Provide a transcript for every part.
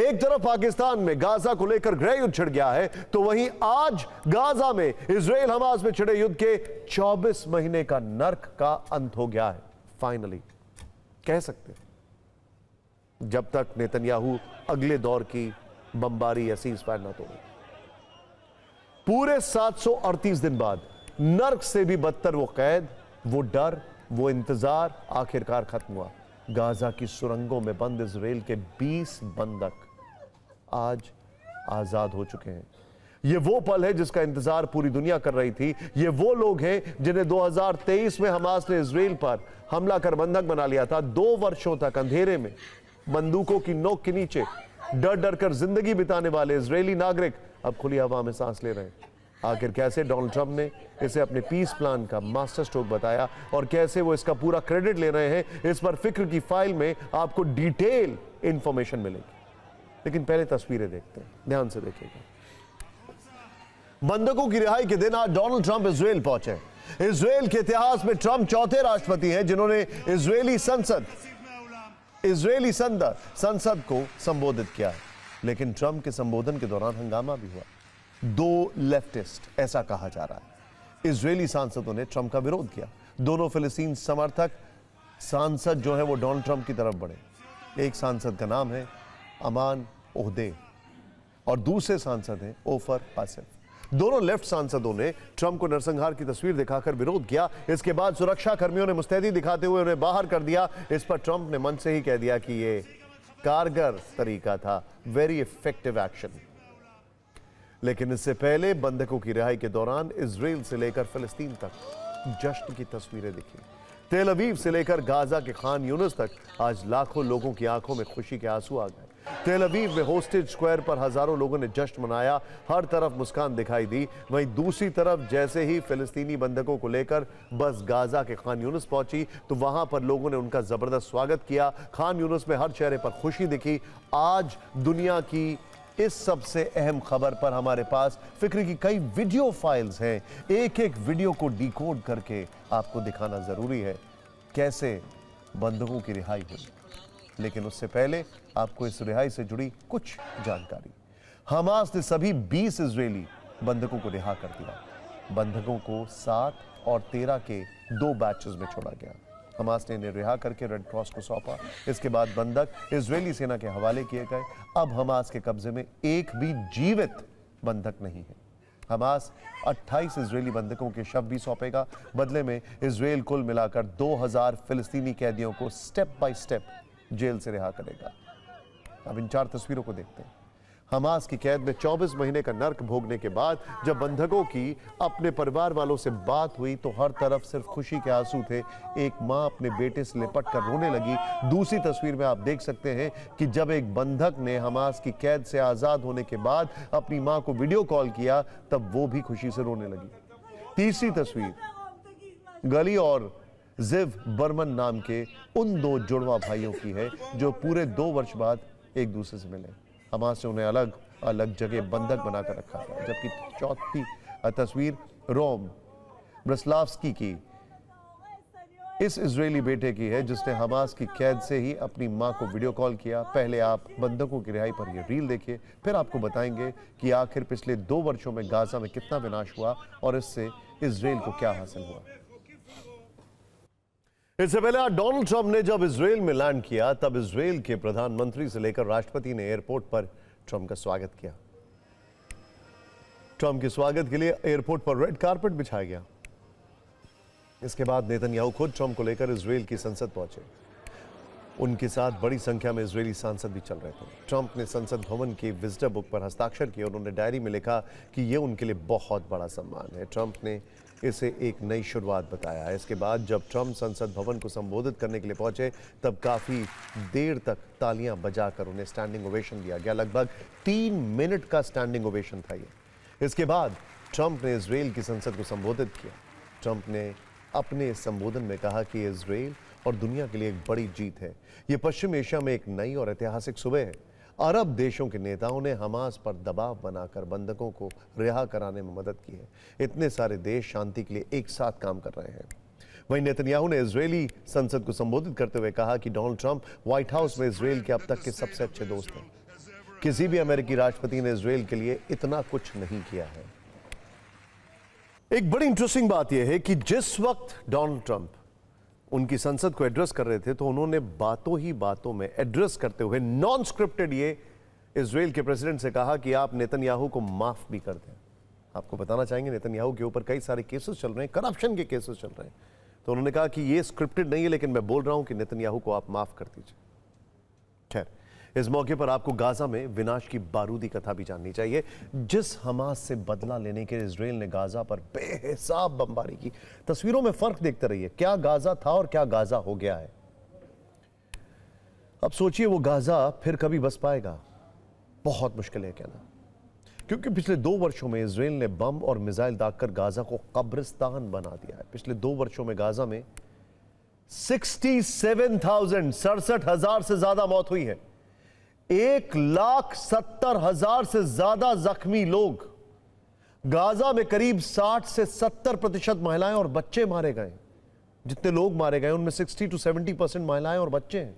एक तरफ पाकिस्तान में गाजा को लेकर गृह युद्ध छिड़ गया है, तो वहीं आज गाजा में इजराइल हमास में छिड़े युद्ध के 24 महीने का नर्क का अंत हो गया है। फाइनली कह सकते हैं, जब तक नेतन्याहू अगले दौर की बमबारी या सीज़फायर न तोड़े। पूरे 738 दिन बाद नर्क से भी बदतर वो कैद, वो डर, वो इंतजार आखिरकार खत्म हुआ। गाजा की सुरंगों में बंद इजराइल के 20 बंधक आज आजाद हो चुके हैं। ये वो पल है जिसका इंतजार पूरी दुनिया कर रही थी। ये वो लोग हैं जिन्हें 2023 में हमास ने इजराइल पर हमला कर बंधक बना लिया था। 2 वर्षों तक अंधेरे में बंदूकों की नोक के नीचे डर डर कर जिंदगी बिताने वाले इजरायली नागरिक अब खुली हवा में सांस ले रहे हैं। आखिर कैसे डोनाल्ड ट्रंप ने इसे अपने पीस प्लान का मास्टर स्ट्रोक बताया और कैसे वो इसका पूरा क्रेडिट ले रहे हैं, इस पर फिक्र की फाइल में आपको डिटेल इंफॉर्मेशन मिलेगी। लेकिन पहले तस्वीरें देखते हैं, ध्यान से देखिएगा। बंधकों की रिहाई के दिन आज डोनाल्ड ट्रंप इजराइल पहुंचे। इजराइल के इतिहास में ट्रंप चौथे राष्ट्रपति हैं जिन्होंने इजरायली संसद को संबोधित किया है। लेकिन ट्रंप के संबोधन के दौरान हंगामा भी हुआ। 2 लेफ्टिस्ट, ऐसा कहा जा रहा है, इजरायली सांसदों ने ट्रंप का विरोध किया। दोनों फिलिस्तीन समर्थक सांसद जो है वो डोनाल्ड ट्रंप की तरफ बढ़े। एक सांसद का नाम है अमान ओहदे और दूसरे सांसद हैं ओफर आसिफ। दोनों लेफ्ट सांसदों ने ट्रंप को नरसंहार की तस्वीर दिखाकर विरोध किया। इसके बाद सुरक्षा कर्मियों ने मुस्तैदी दिखाते हुए उन्हें बाहर कर दिया। इस पर ट्रंप ने मन से ही कह दिया कि यह कारगर तरीका था, वेरी इफेक्टिव एक्शन। लेकिन इससे पहले बंधकों की रिहाई के दौरान इजराइल से लेकर फिलिस्तीन तक जश्न की तस्वीरें दिखी। तेल अवीव से लेकर गाजा के खान यूनिस तक आज लाखों लोगों की आंखों में खुशी के आंसू आ गए। तेल अवीव में होस्टेज स्क्वायर पर हजारों लोगों ने जश्न मनाया, हर तरफ मुस्कान दिखाई दी। वहीं दूसरी तरफ जैसे ही फिलिस्तीनी बंधकों को लेकर बस गाजा के खान यूनिस पहुंची तो वहां पर लोगों ने उनका जबरदस्त स्वागत किया। खान यूनिस में हर चेहरे पर खुशी दिखी। आज दुनिया की इस सबसे अहम खबर पर हमारे पास फिक्र की कई वीडियो फाइल्स हैं। एक एक वीडियो को डिकोड करके आपको दिखाना जरूरी है कैसे बंधकों की रिहाई हुई। लेकिन उससे पहले आपको इस रिहाई से जुड़ी कुछ जानकारी। हमास ने सभी 20 इजरायली बंधकों को रिहा कर दिया। बंधकों को 7 और 13 के 2 बैचेस में छोड़ा गया। हमास ने इन्हें रिहा करके रेड क्रॉस को सौंपा। इसके बाद बंधक इजरायली सेना के हवाले किए गए। अब हमास के कब्जे में एक भी जीवित बंधक नहीं है। हमास 28 इजरायली बंधकों के शव भी सौंपेगा। बदले में इजराइल कुल मिलाकर 2000 फिलिस्तीनी कैदियों को स्टेप बाय स्टेप जेल से रिहा करेगा। अब इन 4 तस्वीरों को देखते हैं। हमास की कैद में 24 महीने का नर्क भोगने के बाद जब बंधकों की अपने परिवार वालों से बात हुई तो हर तरफ सिर्फ खुशी के आंसू थे। एक मां अपने बेटे से लिपट कर रोने लगी। दूसरी तस्वीर में आप देख सकते हैं कि जब एक बंधक ने हमास की कैद से आजाद होने के बाद अपनी मां को वीडियो कॉल किया तब वो भी खुशी से रोने लगी। तीसरी तस्वीर गली और जिव बर्मन नाम के उन 2 जुड़वा भाइयों की है जो पूरे 2 वर्ष बाद एक दूसरे से मिले। हमास ने उन्हें अलग अलग जगह बंधक बनाकर रखा था। जबकि चौथी तस्वीर रोम ब्रस्लावस्की की इस इजरायली बेटे की है जिसने हमास की कैद से ही अपनी मां को वीडियो कॉल किया। पहले आप बंधकों की रिहाई पर यह रील देखिए, फिर आपको बताएंगे कि आखिर पिछले 2 वर्षों में गाजा में कितना विनाश हुआ और इससे इजराइल को क्या हासिल हुआ। इससे पहले आज डोनाल्ड ट्रंप ने जब इजराइल में लैंड किया तब इजराइल के प्रधानमंत्री से लेकर राष्ट्रपति ने एयरपोर्ट पर ट्रंप का स्वागत किया। ट्रंप के स्वागत के लिए एयरपोर्ट पर रेड कारपेट बिछाया गया। इसके बाद नेतन्याहू खुद ट्रंप को लेकर इजराइल की संसद पहुंचे। उनके साथ बड़ी संख्या में इजरायली सांसद भी चल रहे थे। ट्रंप ने संसद भवन की विजिटर बुक पर हस्ताक्षर किए और उन्होंने डायरी में लिखा कि यह उनके लिए बहुत बड़ा सम्मान है। ट्रंप ने इसे एक नई शुरुआत बताया। इसके बाद जब ट्रंप संसद भवन को संबोधित करने के लिए पहुंचे तब काफ़ी देर तक तालियां बजाकर उन्हें स्टैंडिंग ओवेशन दिया गया। लगभग 3 मिनट का स्टैंडिंग ओवेशन था ये। इसके बाद ट्रंप ने इजराइल की संसद को संबोधित किया। ट्रंप ने अपने संबोधन में कहा कि इजराइल और दुनिया के लिए एक बड़ी जीत है। ये पश्चिम एशिया में एक नई और ऐतिहासिक सुबह है। अरब देशों के नेताओं ने हमास पर दबाव बनाकर बंधकों को रिहा कराने में मदद की है। इतने सारे देश शांति के लिए एक साथ काम कर रहे हैं। वहीं नेतन्याहू ने इजरायली संसद को संबोधित करते हुए कहा कि डोनाल्ड ट्रंप व्हाइट हाउस में इजराइल के अब तक के सबसे अच्छे दोस्त हैं। किसी भी अमेरिकी राष्ट्रपति ने इजराइल के लिए इतना कुछ नहीं किया है। एक बड़ी इंटरेस्टिंग बात यह है कि जिस वक्त डोनाल्ड ट्रंप उनकी संसद को एड्रेस कर रहे थे तो उन्होंने बातों ही बातों में एड्रेस करते हुए नॉन स्क्रिप्टेड ये इजराइल के प्रेसिडेंट से कहा कि आप नेतन्याहू को माफ भी कर दें। आपको बताना चाहेंगे नेतन्याहू के ऊपर कई सारे केसेस चल रहे हैं, करप्शन के केसेस चल रहे हैं, तो उन्होंने कहा कि ये स्क्रिप्टेड नहीं है, लेकिन मैं बोल रहा हूं कि नेतन्याहू को आप माफ कर दीजिए। खैर, इस मौके पर आपको गाजा में विनाश की बारूदी कथा भी जाननी चाहिए। जिस हमास से बदला लेने के इजराइल ने गाजा पर बेहिसाब बमबारी की, तस्वीरों में फर्क देखते रहिए, क्या गाजा था और क्या गाजा हो गया है। अब सोचिए वो गाजा फिर कभी बस पाएगा, बहुत मुश्किल है कहना, क्योंकि पिछले 2 वर्षों में इजराइल ने बम और मिसाइल दागकर गाजा को कब्रिस्तान बना दिया है। पिछले 2 वर्षों में गाजा में 67,000 से ज्यादा मौत हुई है, 1,70,000 से ज्यादा जख्मी लोग, गाजा में करीब 60 से 70% महिलाएं और बच्चे मारे गए। जितने लोग मारे गए उनमें 60 से 70% महिलाएं और बच्चे हैं।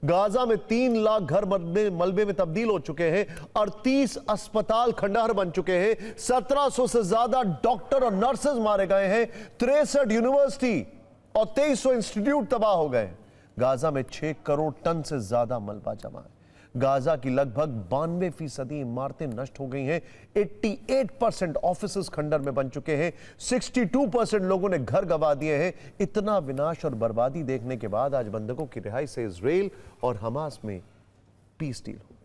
गाजा में 3 लाख घर मलबे में तब्दील हो चुके हैं, 38 अस्पताल खंडहर बन चुके हैं, 1700 से ज्यादा डॉक्टर और नर्सेज मारे गए हैं, 63 यूनिवर्सिटी और 2300 इंस्टीट्यूट तबाह हो गए। गाजा में 6 करोड़ टन से ज्यादा मलबा जमा है। गाजा की लगभग 92% इमारतें नष्ट हो गई हैं, 88% ऑफिसेस खंडर में बन चुके हैं, 62% लोगों ने घर गंवा दिए हैं। इतना विनाश और बर्बादी देखने के बाद आज बंधकों की रिहाई से इजराइल और हमास में पीस डील हो।